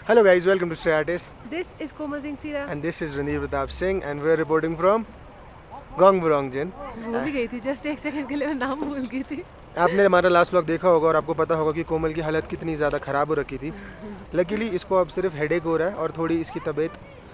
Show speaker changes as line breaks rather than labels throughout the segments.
Hello guys, welcome to Stray Artists.
This is Komal Singh Sira.
And this is Ranveer Pratap Singh and we are reporting from Gongburongjen.
भूल ही गई थी, just एक second के लिए मैं नाम भूल गई थी।
आपने हमारा लास्ट व्लॉग देखा होगा और आपको पता होगा कि कोमल की हालत कितनी ज़्यादा ख़राब हो रखी थी। लकीली इसको अब सिर्फ हेडेक हो रहा है और थोड़ी इसकी तबीयत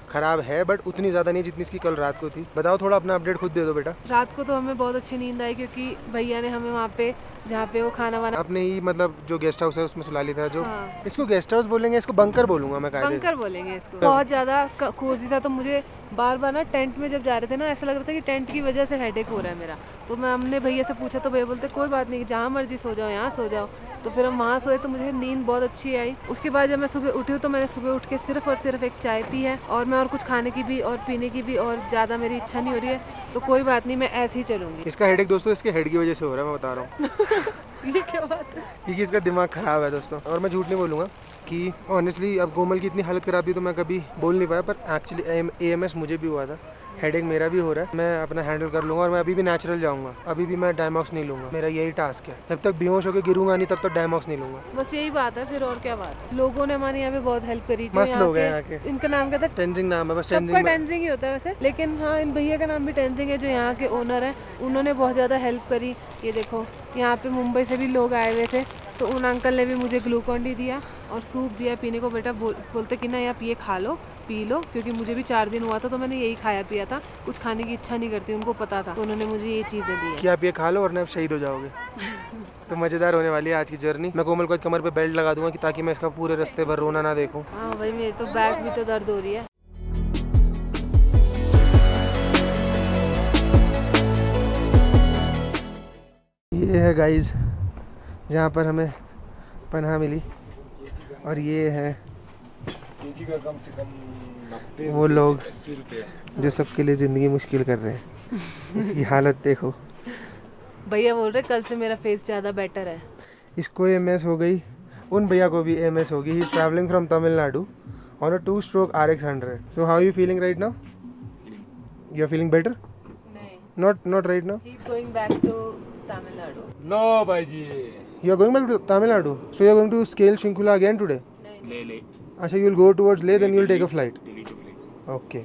ख़राब है, बट उतनी ज़्यादा नहीं जितनी इसकी कल रात को थी। बताओ, थोड़ा अपना अपडेट खुद दे दो बेटा।
रात को तो हमें बहुत अच्छी नींद आई क्योंकि भैया ने हमें वहाँ पे जहाँ पे वो खाना वाना
आपने ही मतलब जो गेस्ट हाउस है उसमें सुला लिया था जो
हाँ।
इसको गेस्ट हाउस बोलेंगे, इसको बंकर बोलूँगा मैं।
बंकर बोलेंगे इसको। बहुत ज़्यादा कोजी था, तो मुझे बार बार ना टेंट में जब जा रहे थे ना ऐसा लग रहा था कि टेंट की वजह से हेडेक हो रहा है मेरा। तो मैं हमने भैया से पूछा तो भैया बोलते कोई बात नहीं, जहाँ मर्जी सो जाओ, यहाँ सो जाओ। तो फिर हम वहाँ सोए तो मुझे नींद बहुत अच्छी आई। उसके बाद जब मैं सुबह उठी हूँ तो मैंने सुबह उठ के सिर्फ और सिर्फ एक चाय पी है और मैं और कुछ खाने की भी और पीने की भी और ज़्यादा मेरी इच्छा नहीं हो रही है। तो कोई बात नहीं, मैं ऐसे ही चलूँगी।
इसका हेडेक दोस्तों इसके हेड की वजह से हो रहा है, मैं बता रहा हूँ।
ये क्या बात है?
क्योंकि इसका दिमाग ख़राब है दोस्तों। और मैं झूठ नहीं बोलूँगा कि ऑनेस्टली अब कोमल की इतनी हालत ख़राब थी तो मैं कभी बोल नहीं पाया, पर एक्चुअली AMS मुझे भी हुआ था, हेडेक मेरा भी हो रहा है। मैं अपना हैंडल कर लूँगा और मैं अभी भी नेचुरल जाऊँगा। अभी भी मैं डायमॉक्स नहीं लूँगा, मेरा यही टास्क है। जब तक बेहोश होकर गिरूंगा नहीं तब तक डायमॉक्स नहीं लूँगा।
बस यही बात है, फिर और क्या बात है। लोगों ने हमारे यहाँ पे बहुत हेल्प करी।
मस्त लोग हैं यहाँ के।
इनका नाम क्या था?
टेंजिंग नाम है, बस
सबका टेंजिंग ही होता है वैसे, लेकिन हाँ इन भैया का नाम भी टेंजिंग है जो यहाँ के ओनर हैं। उन्होंने बहुत ज़्यादा हेल्प करी। ये देखो, यहाँ पे मुंबई से भी लोग आए हुए थे तो उन अंकल ने भी मुझे ग्लूकॉन डी दिया और सूप दिया पीने को। बेटा बोलते कि ना यहाँ पिए खा लो, पी लो, क्योंकि मुझे भी 4 दिन हुआ था तो मैंने यही खाया पिया था, कुछ खाने की इच्छा नहीं करती, उनको पता था, तो उन्होंने मुझे ये चीज़ें दी
कि आप ये खा लो वरना आप शहीद हो जाओगे। तो मज़ेदार होने वाली है आज की जर्नी। मैं कोमल को कमर पे बेल्ट लगा दूंगा कि ताकि मैं इसका पूरे रास्ते भर रोना ना देखूं।
हाँ भाई, मेरे तो बैक भी तो दर्द हो रही है।
ये है गाइज जहाँ पर हमें पनाह मिली और ये है
का कम से कम
वो लोग
80 रुपये
जो सबके लिए ज़िंदगी मुश्किल कर रहे हैं। इसकी हालत देखो।
भैया बोल रहे कल से मेरा फेस ज़्यादा बेटर है।
इसको AMS हो गई, उन भैया को भी AMS होगी। He is travelling from Tamil Nadu on a 2-stroke RX 100. So how are you feeling right now? You are feeling better?
नहीं,
Not right now.
He's going back to Tamil Nadu.
No भाई जी,
You are going back to Tamil Nadu. So you are going to scale Shrinkula again today?
ले ले
अच्छा, you will go towards Leh, then you will take a flight. Okay.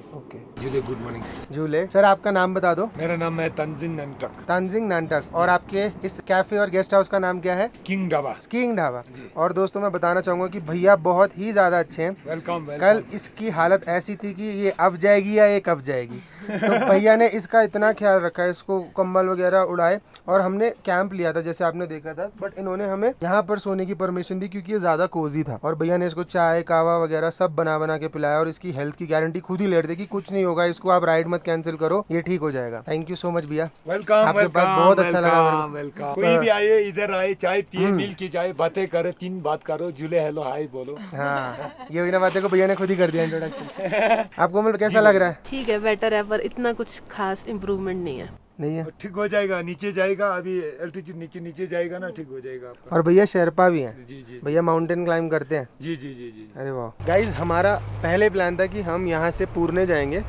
जुले, good morning.
झूले sir, आपका नाम बता दो।
मेरा नाम है तंजिंग नंटक।
तंजिंग नानटक। और आपके इस कैफे और गेस्ट हाउस का नाम क्या है?
किंग ढाबा।
स्कीइंग ढाबा। और दोस्तों मैं बताना चाहूँगा कि भैया बहुत ही ज़्यादा अच्छे हैं।
वेलकम।
कल इसकी हालत ऐसी थी कि ये अब जाएगी या ये कब जाएगी। तो भैया ने इसका इतना ख्याल रखा है, इसको कंबल वगैरह उड़ाए और हमने कैंप लिया था जैसे आपने देखा था, बट इन्होंने हमें यहाँ पर सोने की परमिशन दी क्योंकि ये ज़्यादा कोजी था। और भैया ने इसको चाय कावा वगैरह सब बना के पिलाया और इसकी हेल्थ की गारंटी खुद ही ले रहे थे कि कुछ नहीं होगा, इसको आप राइड मत कैंसिल करो, ये ठीक हो जाएगा। थैंक यू सो मच भैया।
वेलकम।
आपके पास बहुत अच्छा लगा।
वेलकम। कोई भी आए इधर आए, चाय पिए, मिल के जाए, बातें करे, 3 बात करो, झूले हेलो हाय बोलो।
हाँ, ये हुई ना बातें को भैया ने खुद ही कर दिया इंट्रोडक्शन। आपको मतलब कैसा लग रहा है?
ठीक है, बेटर है, पर इतना कुछ खास इम्प्रूवमेंट नहीं है।
नहीं है?
ठीक हो जाएगा, नीचे जाएगा, अभी एल्टीट्यूड नीचे जाएगा ना, ठीक हो जाएगा आपका।
और भैया शेरपा भी हैं।
जी।
भैया माउंटेन क्लाइम करते हैं।
जी।
अरे वाह। गाइज हमारा पहले प्लान था कि हम यहाँ से पुरने जाएंगे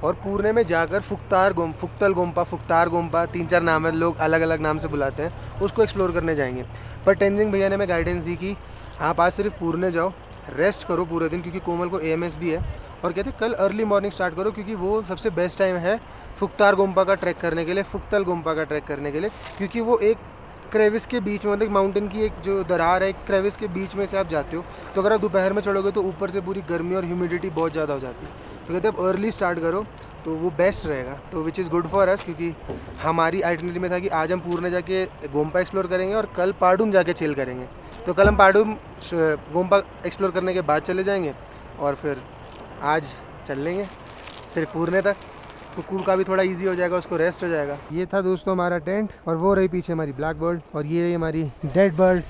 और पुरने में जाकर फुक्तार गोम्पा 3-4 नाम है, लोग अलग अलग नाम से बुलाते हैं, उसको एक्सप्लोर करने जाएंगे। पर टेंजिंग भैया ने हमें गाइडेंस दी कि आप आज सिर्फ पुरने जाओ, रेस्ट करो पूरे दिन, क्योंकि कोमल को AMS भी है। और कहते कल अर्ली मॉर्निंग स्टार्ट करो क्योंकि वो सबसे बेस्ट टाइम है फुक्तार गोम्पा का ट्रैक करने के लिए, फुक्तल गोम्पा का ट्रैक करने के लिए, क्योंकि वो एक क्रेविस के बीच में, मतलब माउंटेन की एक जो दरार है, एक क्रेविस के बीच में से आप जाते हो। तो अगर आप दोपहर में चढ़ोगे तो ऊपर से पूरी गर्मी और ह्यूमिडिटी बहुत ज़्यादा हो जाती है। तो कहते हैं अर्ली स्टार्ट करो तो वो बेस्ट रहेगा, तो which is good for us, क्योंकि हमारी आइटनरी में था कि आज हम पूर्णे जाके गोम्पा एक्सप्लोर करेंगे और कल पाडुम जाके चिल करेंगे। तो कल हम पाडुम गोम्पा एक्सप्लोर करने के बाद चले जाएंगे और फिर आज चल लेंगे सिर्फ पूर्णे तक, तो कुकुर का भी थोड़ा इजी हो जाएगा, उसको रेस्ट हो जाएगा। ये था दोस्तों हमारा टेंट और वो रही पीछे हमारी ब्लैक बर्ड और ये रही हमारी डेड बर्ड।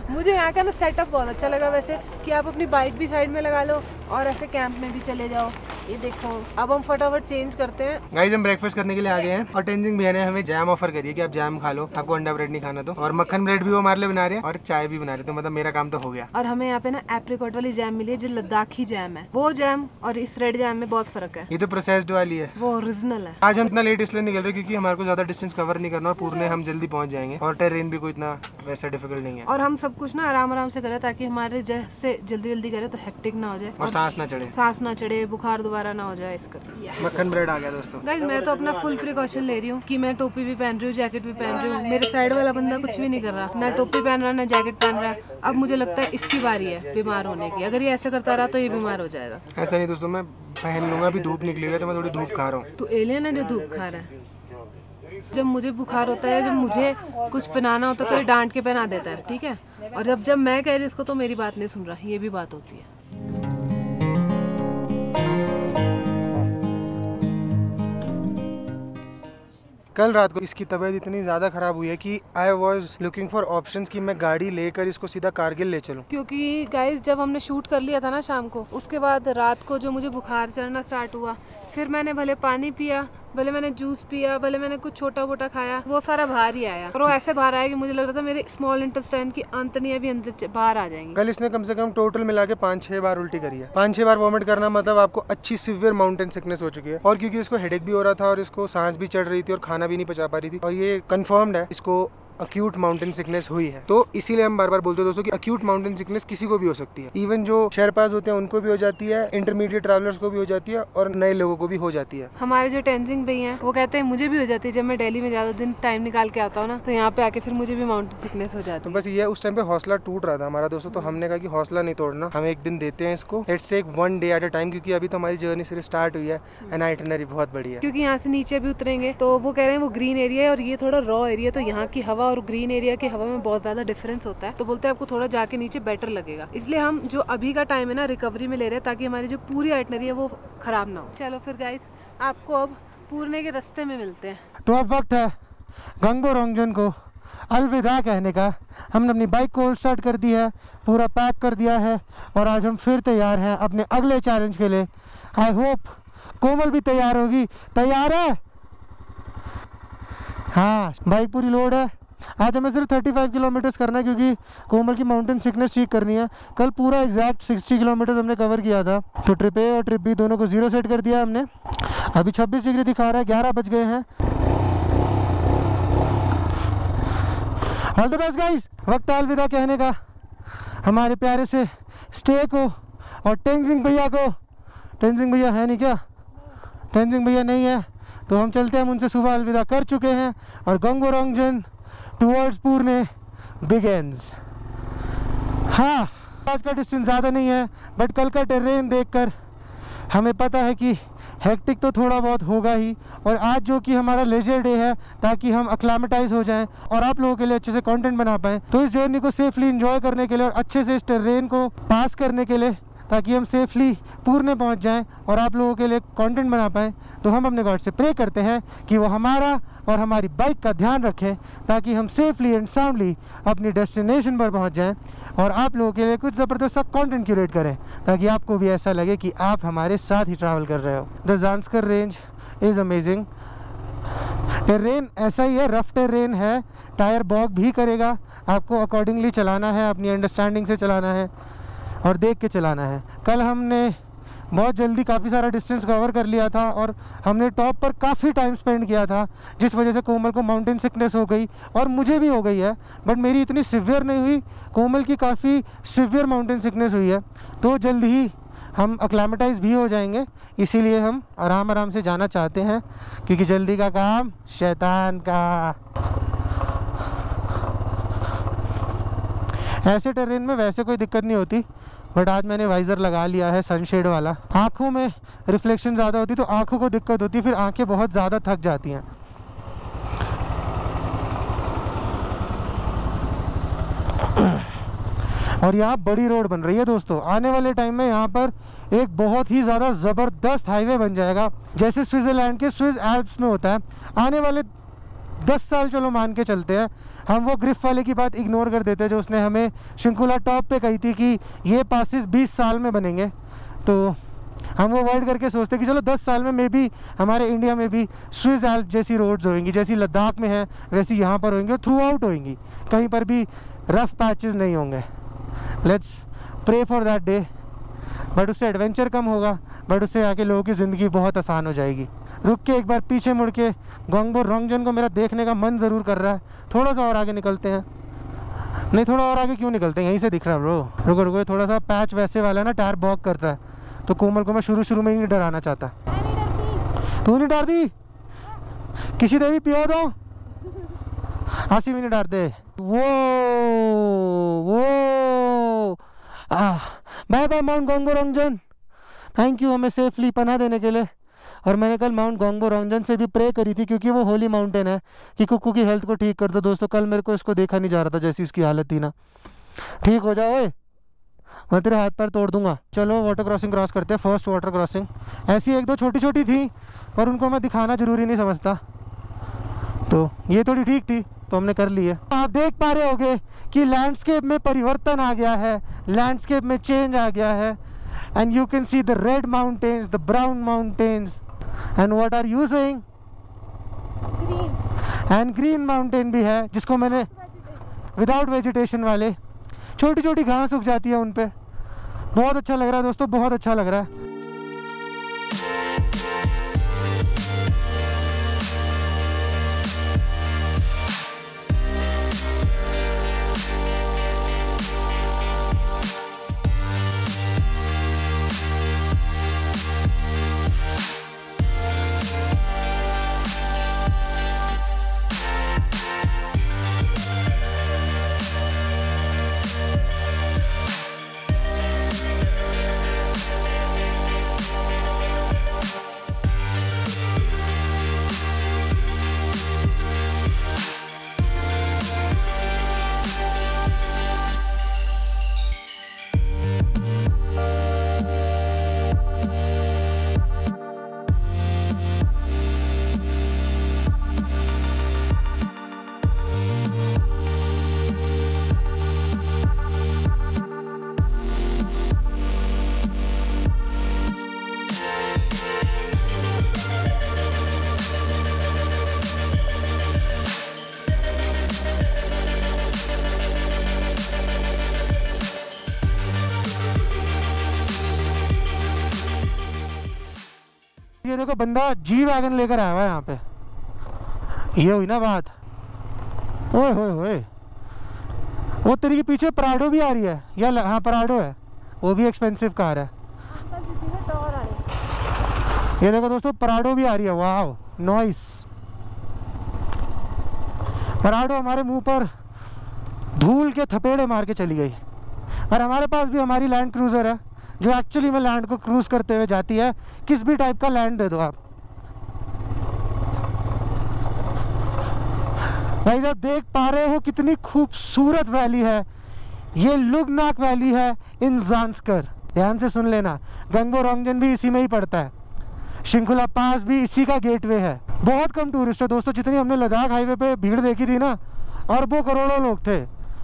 मुझे यहाँ का ना सेटअप बहुत अच्छा लगा वैसे, कि आप अपनी बाइक भी साइड में लगा लो और ऐसे कैंप में भी चले जाओ। ये देखो, अब हम फटाफट चेंज करते हैं।
गाइस हम ब्रेकफास्ट करने के लिए आ गए हैं और टेंजिंग भैया ने हमें जैम ऑफर करी है कि आप जैम खा लो, आपको अंडा ब्रेड नहीं खाना तो, और मक्खन ब्रेड भी वो हमारे लिए बना रहे हैं और चाय भी बना रहे हैं, तो मतलब मेरा काम तो हो गया।
और हमें यहाँ पे ना एप्रिकॉट वाली जैम मिली है जो लद्दाखी जैम है, वो जैम और इस रेड जैम में बहुत फर्क है।
ये तो प्रोसेस्ड वाली वाली है,
वो ओरिजिनल है।
आज हम इतना लेट इसलिए निकल रहे क्योंकि हमारे को ज्यादा डिस्टेंस कवर नहीं करना और पुरने हम जल्दी पहुंच जाएंगे और टेरेन भी कोई इतना वैसा डिफिकल्ट नहीं है।
और हम सब कुछ ना आराम आराम से करें ताकि हमारे जैसे जल्दी जल्दी करे तो हेक्टिक ना हो जाए
और सांस ना चढ़े,
बुखार दोबारा ना हो जाए। इसका
मक्खन ब्रेड आ गया दोस्तों।
गाइस मैं तो अपना फुल प्रिकॉशन ले रही हूँ कि मैं टोपी भी पहन रही हूँ, जैकेट भी पहन रही हूँ। मेरे साइड वाला बंदा कुछ भी नहीं कर रहा, ना टोपी पहन रहा ना जैकेट पहन रहा। अब मुझे लगता है इसकी बारी है बीमार होने की। अगर ये ऐसे करता रहा तो ये बीमार हो जाएगा।
ऐसा नहीं दोस्तों, मैं पहन लूंगा, अभी धूप निकलेगा तो मैं थोड़ी धूप खा रहा हूँ।
तो एलियन है जो धूप खा रहा है। जब मुझे बुखार होता है, जब मुझे कुछ पहनाना होता है तो ये डांट के पहना देता है, ठीक है। और जब मैं कह रही इसको तो मेरी बात नहीं सुन रहा, ये भी बात होती है।
कल रात को इसकी तबीयत इतनी ज़्यादा ख़राब हुई है कि I was looking for options कि मैं गाड़ी लेकर इसको सीधा कारगिल ले चलूँ।
क्योंकि गाइस जब हमने शूट कर लिया था ना शाम को, उसके बाद रात को जो मुझे बुखार चढ़ना स्टार्ट हुआ, फिर मैंने भले पानी पिया, भले मैंने जूस पिया, भले मैंने कुछ छोटा मोटा खाया, वो सारा बाहर ही आया। और वो ऐसे बाहर आया कि मुझे लग रहा था मेरे स्मॉल इंटेस्टाइन की अंतड़ियां भी अंदर बाहर आ जाएंगी।
कल इसने कम से कम टोटल मिला के 5-6 बार उल्टी करी है। 5-6 बार वॉमिट करना मतलब आपको अच्छी सिवियर माउंटेन सिकनेस हो चुकी है। और क्योंकि इसको हेडेक भी हो रहा था और इसको सांस भी चढ़ रही थी और खाना भी नहीं पचा पा रही थी, और ये कंफर्म्ड है इसको अक्यूट माउंटेन सिकनेस हुई है। तो इसीलिए हम बार बार बोलते हैं दोस्तों कि अक्यूट माउंटेन सिकनेस किसी को भी हो सकती है। इवन जो शेरपास होते हैं उनको भी हो जाती है, इंटरमीडिएट ट्रैवलर्स को भी हो जाती है और नए लोगों को भी हो जाती है।
हमारे जो टेंजिंग भैया हैं वो कहते हैं मुझे भी हो जाती है। जब मैं दिल्ली में ज्यादा दिन टाइम निकाल के आता हूँ ना, तो यहाँ पे आके फिर मुझे भी माउंटेन सिकनेस हो जाती है।
तो बस ये उस टाइम पे हौसला टूट रहा था हमारा दोस्तों, तो हमने कहा कि हौसला नहीं तोड़ना, हम एक दिन देते हैं इसको। Let's take one day at a time, क्योंकि अभी तो हमारी जर्नी सिर्फ स्टार्ट हुई है एंड आइटनरी बहुत बड़ी है।
क्योंकि यहाँ से नीचे भी उतरेंगे तो वो कह रहे हैं वो ग्रीन एरिया है और ये थोड़ा रॉ एरिया, तो यहाँ की हवा और ग्रीन एरिया हवा में बहुत ज्यादा डिफरेंस होता है। तो बोलते हैं आपको थोड़ा जाके नीचे बेटर लगेगा। इसलिए हम जो अभी का टाइम है ना रिकवरी में ले रहे हैं, ताकि हमारी जो पूरी आइटनरी है वो खराब ना हो। चलो फिर गाइस, आपको अब पूर्णे के रास्ते में मिलते हैं।
तो अब वक्त है गंगो रोंगजन को अलविदा कहने का। हमने अपनी बाइक को स्टार्ट कर दी है, पूरा पैक कर दिया है और आज हम फिर तैयार हैं अपने अगले चैलेंज के लिए। आई होप कोमल भी तैयार होगी। तैयार है? हाँ, बाइक पूरी लोड है। आज हमें सिर्फ 35 किलोमीटर्स करना है क्योंकि कोमल की माउंटेन सिकनेस ठीक करनी है। कल पूरा एग्जैक्ट 60 किलोमीटर्स हमने कवर किया था। तो ट्रिप ए और ट्रिप बी दोनों को 0 सेट कर दिया हमने। अभी 26 डिग्री दिखा रहा है, 11 बज गए हैं। All the best guys. वक्त अलविदा कहने का हमारे प्यारे से स्टे को और टेंजिंग भैया को। टेंजिंग भैया है नहीं क्या? टेंजिंग भैया नहीं है तो हम चलते हैं। हम उनसे सुबह अलविदा कर चुके हैं और गंगो रोंगजन टूवर्ड्स पुरने बिगिंस। हाँ, आज का डिस्टेंस ज़्यादा नहीं है, बट कल का टेरेन देखकर हमें पता है कि हेक्टिक तो थोड़ा बहुत होगा ही। और आज जो कि हमारा लेजर डे है, ताकि हम अक्लामेटाइज हो जाएं और आप लोगों के लिए अच्छे से कंटेंट बना पाएँ, तो इस जर्नी को सेफली एंजॉय करने के लिए और अच्छे से इस टेरेन को पास करने के लिए, ताकि हम सेफली पुरने पहुंच जाएं और आप लोगों के लिए कंटेंट बना पाएँ, तो हम अपने गॉड से प्रे करते हैं कि वो हमारा और हमारी बाइक का ध्यान रखें, ताकि हम सेफली एंड साउंडली अपनी डेस्टिनेशन पर पहुंच जाएं और आप लोगों के लिए कुछ ज़बरदस्त सा कंटेंट क्यूरेट करें, ताकि आपको भी ऐसा लगे कि आप हमारे साथ ही ट्रैवल कर रहे हो। The Zanskar range is amazing. Terrain ऐसा ही है, रफ टेरेन है, टायर बॉग भी करेगा। आपको अकॉर्डिंगली चलाना है, अपनी अंडरस्टैंडिंग से चलाना है और देख के चलाना है। कल हमने बहुत जल्दी काफ़ी सारा डिस्टेंस कवर कर लिया था और हमने टॉप पर काफ़ी टाइम स्पेंड किया था, जिस वजह से कोमल को माउंटेन सिकनेस हो गई और मुझे भी हो गई है, बट मेरी इतनी सिवियर नहीं हुई। कोमल की काफ़ी सिवियर माउंटेन सिकनेस हुई है, तो जल्द ही हम अक्लामेटाइज भी हो जाएंगे। इसीलिए हम आराम आराम से जाना चाहते हैं, क्योंकि जल्दी का काम शैतान का। ऐसे टेरेन में वैसे कोई दिक्कत नहीं होती, बट आज मैंने वाइज़र लगा लिया है सनशेड वाला। आँखों में रिफ्लेक्शन ज़्यादा होती तो आँखों को दिक्कत होती, फिर आँखें बहुत ज़्यादा थक जाती हैं। और यहाँ बड़ी रोड बन रही है दोस्तों। आने वाले टाइम में यहाँ पर एक बहुत ही ज़्यादा ज़बरदस्त हाईवे बन जाएगा, जैसे स्विट्ज़रलैंड के स्विस एल्प्स में होता है। आने वाले 10 साल चलो मान के चलते हैं, हम वो ग्रिफ वाले की बात इग्नोर कर देते हैं जो उसने हमें शिंकुला टॉप पे कही थी कि ये पासिस 20 साल में बनेंगे। तो हम वो अवॉइड करके सोचते हैं कि चलो 10 साल में मे बी हमारे इंडिया में भी स्विस एल्प जैसी रोड्स होंगी, जैसी लद्दाख में है वैसी यहाँ पर होंगी और थ्रू आउट होंगी, कहीं पर भी रफ पैचेस नहीं होंगे। Let's pray for that day
but उससे एडवेंचर कम होगा, बट उससे आके लोगों की ज़िंदगी बहुत आसान हो जाएगी। रुक के एक बार पीछे मुड़ के गोंगबो रोंगजन को मेरा देखने का मन ज़रूर कर रहा है। थोड़ा सा और आगे निकलते हैं। नहीं, थोड़ा और आगे क्यों निकलते हैं, यहीं से दिख रहा है ब्रो। रुको रुको, थोड़ा सा पैच वैसे वाला है ना, टायर बॉक करता है, तो कोमल को मैं शुरू में ही नहीं डराना चाहता। तू नहीं डरती? किसी देवी पियो दो, आसी भी नहीं डरते। वो बाय बाय माउंट गोंगबो रोंगजन, थैंक यू हमें सेफली पनाह देने के लिए। और मैंने कल माउंट गोंगबो रोंगजन से भी प्रे करी थी, क्योंकि वो होली माउंटेन है, कि कुक्कू की हेल्थ को ठीक कर दो। दोस्तों कल मेरे को इसको देखा नहीं जा रहा था, जैसी इसकी हालत थी ना। ठीक हो जाओ ओए, मैं तेरे हाथ पैर तोड़ दूंगा। चलो वाटर क्रॉसिंग क्रॉस करते हैं, फर्स्ट वाटर क्रॉसिंग। ऐसी एक दो छोटी छोटी थी, पर उनको मैं दिखाना ज़रूरी नहीं समझता, तो ये थोड़ी ठीक थी तो हमने कर ली है। आप देख पा रहे होगे कि लैंडस्केप में परिवर्तन आ गया है, लैंडस्केप में चेंज आ गया है। And you can see the red mountains, the brown mountains, and what are you saying? And green mountain भी है, जिसको मैंने विदाउट वेजिटेशन वाले, छोटी छोटी घास उग जाती है उन पे। बहुत अच्छा लग रहा है दोस्तों, बहुत अच्छा लग रहा है। ये देखो बंदा जी वैगन लेकर आया हुआ है यहाँ पे, ये हुई ना बात। ओए होए होए, वो तेरे के पीछे पराडो भी आ रही है, या हाँ पराडो है, वो भी एक्सपेंसिव कार है। ये देखो दोस्तों पराडो भी आ रही है, वाह नॉइस। पराडो हमारे मुंह पर धूल के थपेड़े मार के चली गई। और हमारे पास भी हमारी लैंड क्रूजर है, जो एक्चुअली में लैंड को क्रूज करते हुए जाती है। किस भी टाइप का लैंड दे दो आप। गाइस आप देख पा रहे हो कितनी खूबसूरत वैली है, ये लुगनाक वैली है इन ज़ांस्कर। ध्यान से सुन लेना, गोंगबो रोंगजन भी इसी में ही पड़ता है, शिंकुला पास भी इसी का गेटवे है। बहुत कम टूरिस्ट है दोस्तों, जितनी हमने लद्दाख हाईवे पे भीड़ देखी थी ना, अरबों करोड़ों लोग थे।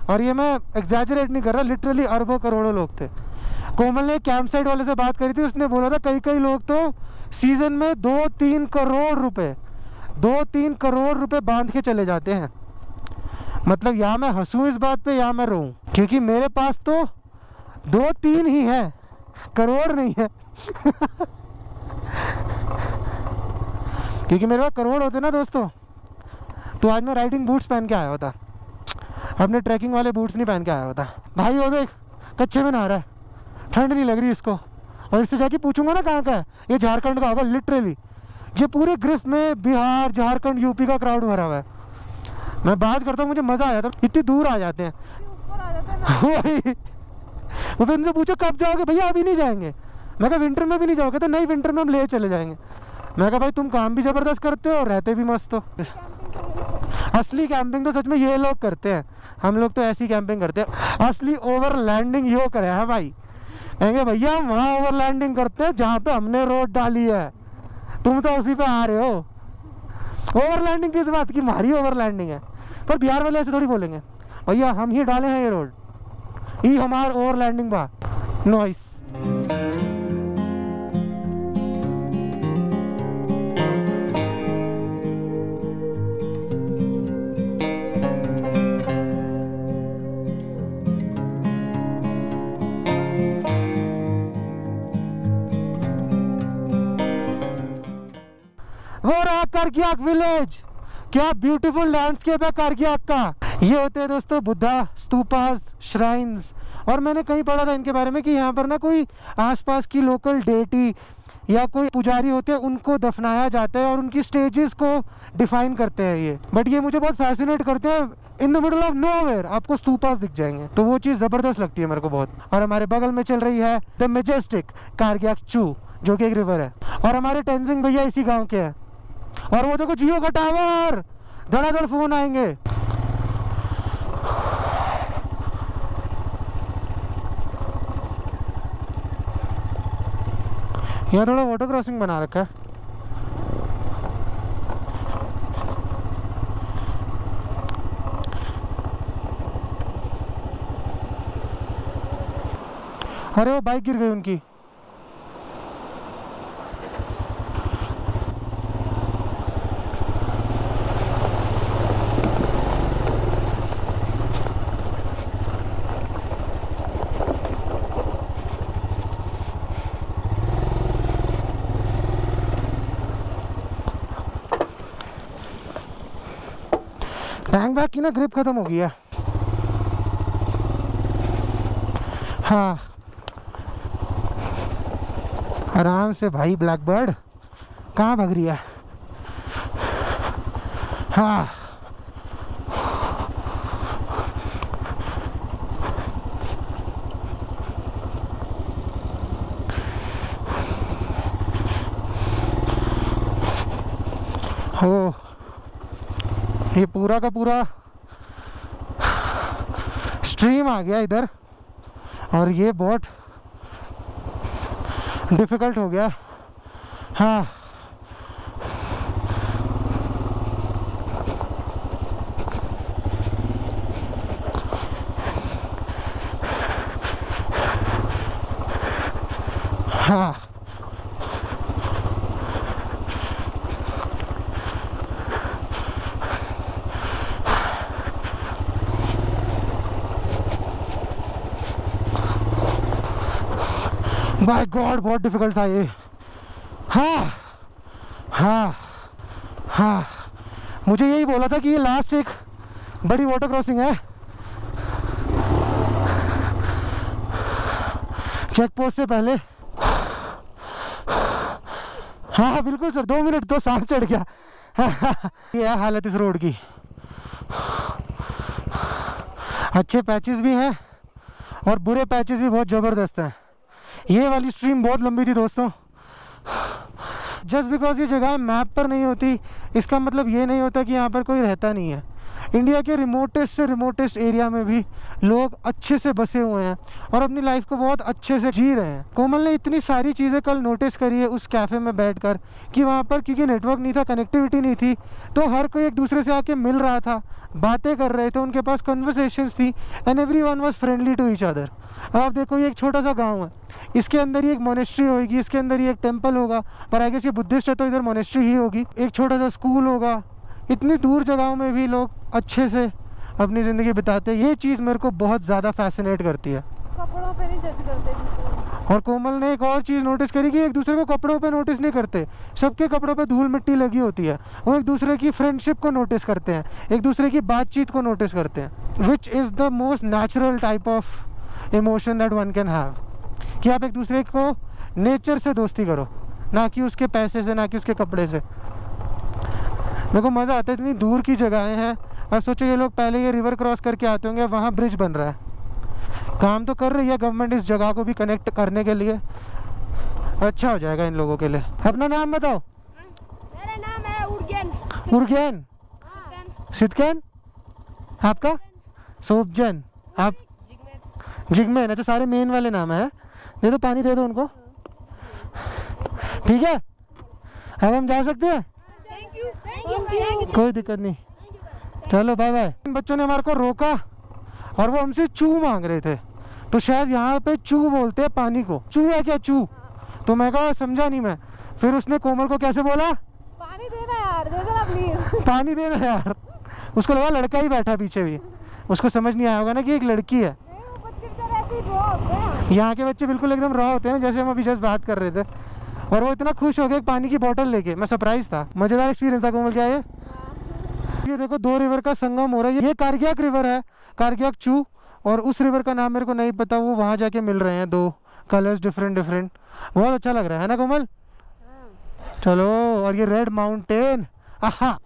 और ये मैं एग्जैजरेट नहीं कर रहा, लिटरली अरबों करोड़ों लोग थे। कोमल ने कैंप साइट वाले से बात करी थी, उसने बोला था कई लोग तो सीजन में 2-3 करोड़ रुपए बांध के चले जाते हैं। मतलब या मैं हंसूं इस बात पे या मैं रोऊं, क्योंकि मेरे पास तो 2-3 ही है, करोड़ नहीं है। क्योंकि मेरे पास करोड़ होते ना दोस्तों, तो आज मैं राइडिंग बूट्स पहन के आया होता, अपने ट्रैकिंग वाले बूट्स नहीं पहन के आया होता। भाई वो देख कच्चे में नहा रहा है, ठंड नहीं लग रही इसको। और इससे जाके पूछूंगा ना कहाँ का है, ये झारखंड का होगा लिटरली। ये पूरे ग्रिफ में बिहार, झारखंड, यूपी का क्राउड भरा हुआ है। मैं बात करता हूँ, मुझे मज़ा आ जाता है, इतनी दूर आ जाते हैं। वो फिर उनसे पूछो कब जाओगे, भैया अभी नहीं जाएंगे। मैं कहा विंटर में भी नहीं जाओगे, तो नहीं विंटर में हम ले चले जाएंगे। मैं कहा भाई तुम काम भी ज़बरदस्त करते हो और रहते भी मस्त हो। असली कैंपिंग तो सच में ये लोग करते हैं, हम लोग तो ऐसी कैंपिंग करते हैं। असली ओवरलैंडिंग यो करे हैं भाई, कहेंगे भैया हम वहाँ ओवरलैंडिंग करते हैं जहाँ पे हमने रोड डाली है, तुम तो उसी पे आ रहे हो। ओवरलैंडिंग किस बात की, हमारी ओवरलैंडिंग है। पर बिहार वाले ऐसे थोड़ी बोलेंगे, भैया हम ही डाले हैं ये रोड, ये हमारा ओवरलैंडिंग बा नॉइस। कारगियाक विलेज, क्या ब्यूटीफुल लैंडस्केप है कारगियाक का। ये होते हैं दोस्तों बुद्धा स्तूपास, श्राइन्स। और मैंने कहीं पढ़ा था इनके बारे में कि यहाँ पर ना कोई आसपास की लोकल डेटी या कोई पुजारी होते हैं, उनको दफनाया जाता है और उनकी स्टेजेस को डिफाइन करते हैं ये। बट ये मुझे बहुत फैसिनेट करते हैं। In the middle of nowhere आपको स्तूपास दिख जाएंगे, तो वो चीज़ ज़बरदस्त लगती है मेरे को बहुत। और हमारे बगल में चल रही है द मेजेस्टिक कारगियाक चू, जो कि एक रिवर है। और हमारे टेंजिंग भैया इसी गाँव के हैं। और वो देखो जियो का टावर, धड़ाधड़ फोन आएंगे। यहाँ थोड़ा वाटर क्रॉसिंग बना रखा है। अरे वो बाइक गिर गई उनकी। हैंग बैग की ना ग्रिप खत्म हो गई है। हाँ आराम से भाई। ब्लैक बर्ड कहाँ भाग रही है? हाँ हो, ये पूरा का पूरा स्ट्रीम आ गया इधर और ये बहुत डिफ़िकल्ट हो गया। हाँ हाँ बाय गॉड बहुत डिफिकल्ट था ये। हाँ हाँ हाँ मुझे यही बोला था कि ये लास्ट एक बड़ी वाटर क्रॉसिंग है। चेक पोस्ट से पहले। हाँ बिल्कुल सर, 2 मिनट तो सांस चढ़ गया। ये है हालत इस रोड की। अच्छे पैचेस भी हैं और बुरे पैचेस भी बहुत ज़बरदस्त हैं। ये वाली स्ट्रीम बहुत लंबी थी दोस्तों। जस्ट बिकॉज ये जगह मैप पर नहीं होती इसका मतलब ये नहीं होता कि यहाँ पर कोई रहता नहीं है। इंडिया के रिमोटेस्ट से रिमोटेस्ट एरिया में भी लोग अच्छे से बसे हुए हैं और अपनी लाइफ को बहुत अच्छे से जी रहे हैं। कोमल ने इतनी सारी चीज़ें कल नोटिस करी है उस कैफ़े में बैठकर कि वहाँ पर क्योंकि नेटवर्क नहीं था, कनेक्टिविटी नहीं थी, तो हर कोई एक दूसरे से आके मिल रहा था, बातें कर रहे थे, उनके पास कन्वर्सेशंस थी and everyone was friendly to each other. अब आप देखो ये एक छोटा सा गाँव है, इसके अंदर ही एक मोनेस्ट्री होगी, इसके अंदर ही एक टेम्पल होगा, पर आई गेस ये बुद्धिस्ट है तो इधर मोनेस्ट्री ही होगी, एक छोटा सा स्कूल होगा। इतनी दूर जगहों में भी लोग अच्छे से अपनी ज़िंदगी बिताते हैं। ये चीज़ मेरे को बहुत ज़्यादा फैसिनेट करती है।
कपड़ों पे नहीं जज करते।
और कोमल ने एक और चीज़ नोटिस करी कि एक दूसरे को कपड़ों पे नोटिस नहीं करते, सबके कपड़ों पे धूल मिट्टी लगी होती है। वो एक दूसरे की फ्रेंडशिप को नोटिस करते हैं, एक दूसरे की बातचीत को नोटिस करते हैं, which is the most natural type of emotion that one can have. कि आप एक दूसरे को नेचर से दोस्ती करो, ना कि उसके पैसे से, ना कि उसके कपड़े से। मेरे को मज़ा आता है। इतनी दूर की जगहें हैं। अब सोचो ये लोग पहले ये रिवर क्रॉस करके आते होंगे, वहाँ ब्रिज बन रहा है, काम तो कर रही है गवर्नमेंट इस जगह को भी कनेक्ट करने के लिए। अच्छा हो जाएगा इन लोगों के लिए। अपना नाम बताओ।
मेरा नाम है उर्गेन।
उर्गेन। सिद्धकेन। आपका? सोपजन। आप? जिगमेन। अच्छा सारे मेन वाले नाम है। दे दो पानी, दे दो उनको। ठीक है अब हम जा सकते हैं। कोई दिक्कत नहीं, चलो बाय बाय। बच्चों ने हमारे को रोका और वो हमसे चू मांग रहे थे, तो शायद यहाँ पे चू बोलते हैं पानी को। चू है क्या? चू। तो मैं कहा समझा नहीं मैं। फिर उसने कोमल को कैसे बोला?
पानी देना यार, दे देना प्लीज।
पानी देना यार। उसको लगा लड़का ही बैठा पीछे भी, उसको समझ नहीं आया होगा ना कि एक लड़की है।
यहाँ
यहाँ के बच्चे बिल्कुल एकदम रॉ होते हैं, जैसे हम अभी जस्ट बात कर रहे थे। और वो इतना खुश हो गया पानी की बोतल लेके, मैं सरप्राइज था। मजेदार एक्सपीरियंस था कोमल। क्या ये देखो 2 रिवर का संगम हो रहा है। ये कारगियाक रिवर है, कारगियाक चू, और उस रिवर का नाम मेरे को नहीं पता, वो वहाँ जाके मिल रहे हैं 2 कलर्स डिफरेंट डिफरेंट। बहुत अच्छा लग रहा है ना कोमल? चलो। और ये रेड माउंटेन, आहा।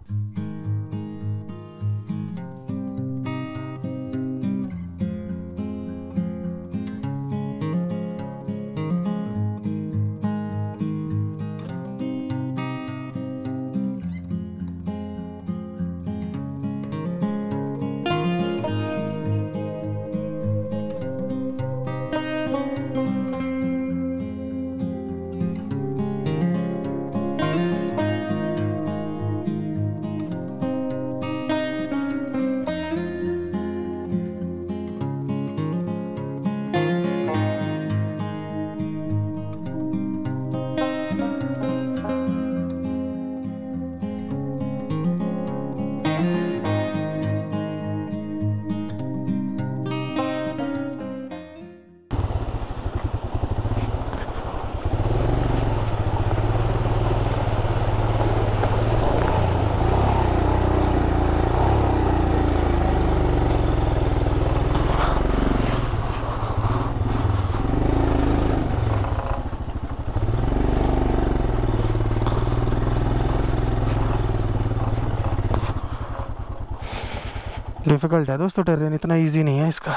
डिफिकल्ट है दोस्तों टेरेन, इतना इजी नहीं है इसका।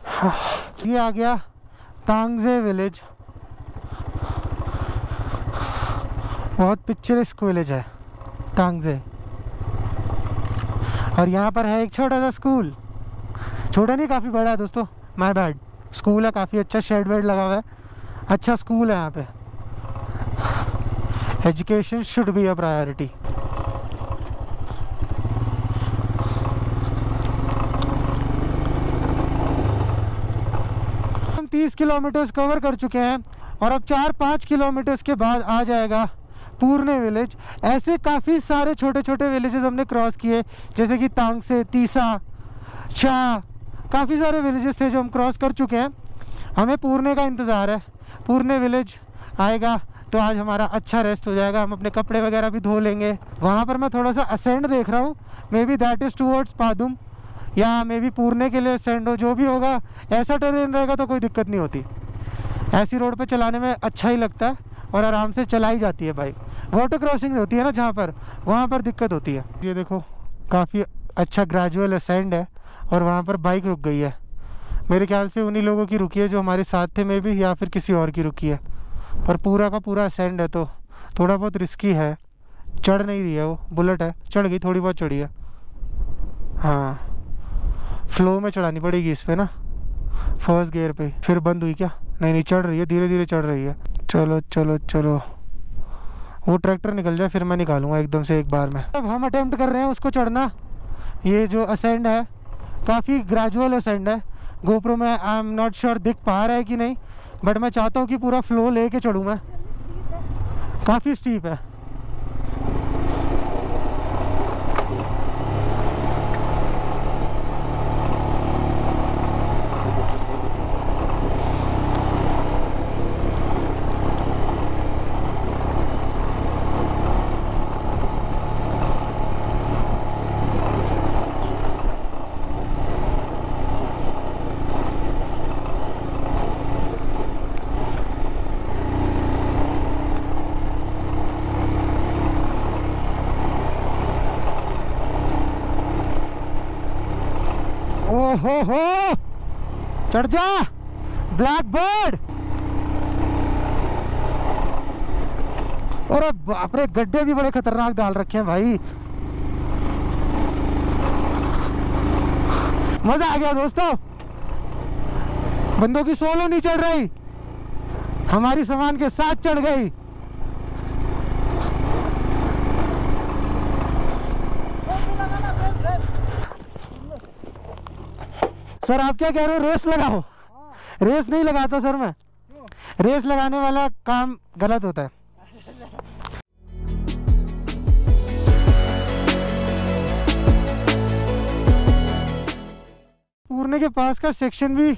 हाँ। ये आ गया तांगजे विलेज, बहुत पिक्चरेस्क विलेज है तांगजे। और यहाँ पर है एक छोटा सा स्कूल, छोटा नहीं काफ़ी बड़ा है दोस्तों, माय बैड। स्कूल है, काफ़ी अच्छा शेड वेड लगा हुआ है, अच्छा स्कूल है यहाँ पे। Education should be a priority. हम 30 किलोमीटर्स कवर कर चुके हैं और अब 4-5 किलोमीटर्स के बाद आ जाएगा पूर्णे विलेज। ऐसे काफ़ी सारे छोटे छोटे विलेजेस हमने क्रॉस किए, जैसे कि तांगसे, तीसा, छा, काफ़ी सारे विलेजेस थे जो हम क्रॉस कर चुके हैं। हमें पूर्णे का इंतज़ार है, पूर्णे विलेज आएगा तो आज हमारा अच्छा रेस्ट हो जाएगा, हम अपने कपड़े वगैरह भी धो लेंगे। वहाँ पर मैं थोड़ा सा असेंड देख रहा हूँ, may be that is towards Padum या मे बी पूर्णे के लिए असेंड हो, जो भी होगा। ऐसा टेरेन रहेगा तो कोई दिक्कत नहीं होती, ऐसी रोड पे चलाने में अच्छा ही लगता है और आराम से चलाई जाती है बाइक। वाटर क्रॉसिंग होती है ना जहाँ पर, वहाँ पर दिक्कत होती है। ये देखो काफ़ी अच्छा ग्रेजुअल असेंड है और वहाँ पर बाइक रुक गई है, मेरे ख्याल से उन्हीं लोगों की रुकी है जो हमारे साथ थे मे बी, या फिर किसी और की रुकी है। पर पूरा का पूरा असेंड है तो थोड़ा बहुत रिस्की है, चढ़ नहीं रही है वो, बुलेट है, चढ़ गई, थोड़ी बहुत चढ़ी है। हाँ, फ्लो में चढ़ानी पड़ेगी इस पर ना, फर्स्ट गियर पे। फिर बंद हुई क्या? नहीं नहीं, चढ़ रही है, धीरे धीरे चढ़ रही है। चलो चलो चलो, वो ट्रैक्टर निकल जाए फिर मैं निकालूंगा एकदम से एक बार में। अब हम अटेम्प्ट कर रहे हैं उसको चढ़ना। ये जो असेंड है काफ़ी ग्रेजुअल असेंड है, गोप्रो में आई एम नॉट श्योर दिख पा रहा है कि नहीं, बट मैं चाहता हूँ कि पूरा फ्लो लेके चढ़ूँ मैं। काफ़ी स्टीप है। हो चढ़ जा ब्लैक बर्ड। और बाप रे, गड्ढे भी बड़े खतरनाक डाल रखे हैं भाई। मजा आ गया दोस्तों, बंदों की सोलो नहीं चढ़ रही, हमारी सामान के साथ चढ़ गई। सर आप क्या कह रहे हो, रेस लगाओ? रेस नहीं लगाता सर मैं, रेस लगाने वाला काम गलत होता है। पूर्णे के पास का सेक्शन भी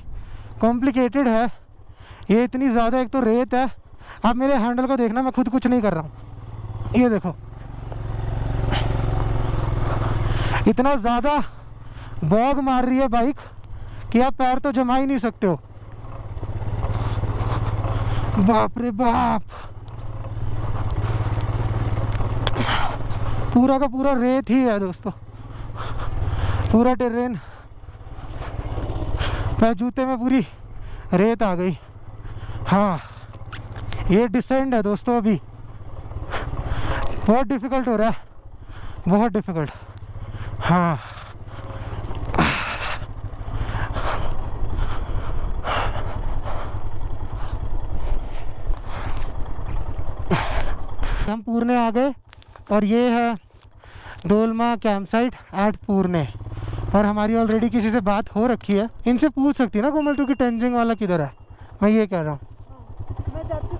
कॉम्प्लिकेटेड है, ये इतनी ज़्यादा, एक तो रेत है, आप मेरे हैंडल को देखना, मैं खुद कुछ नहीं कर रहा हूँ। ये देखो इतना ज़्यादा बॉग मार रही है बाइक कि आप पैर तो जमा ही नहीं सकते हो। बाप रे बाप, पूरा का पूरा रेत ही है दोस्तों, पूरा टेरेन। पैर जूते में पूरी रेत आ गई। हाँ ये डिसेंड है दोस्तों, अभी बहुत डिफ़िकल्ट हो रहा है, बहुत डिफ़िकल्ट। हाँ हम पूर्णे आ गए और ये है डोलमा कैंप साइट एट पूर्णे। और हमारी ऑलरेडी किसी से बात हो रखी है, इनसे पूछ सकती है ना कोमल तू कि टेंजिंग वाला किधर है। मैं ये कह रहा हूँ।
मैं जाती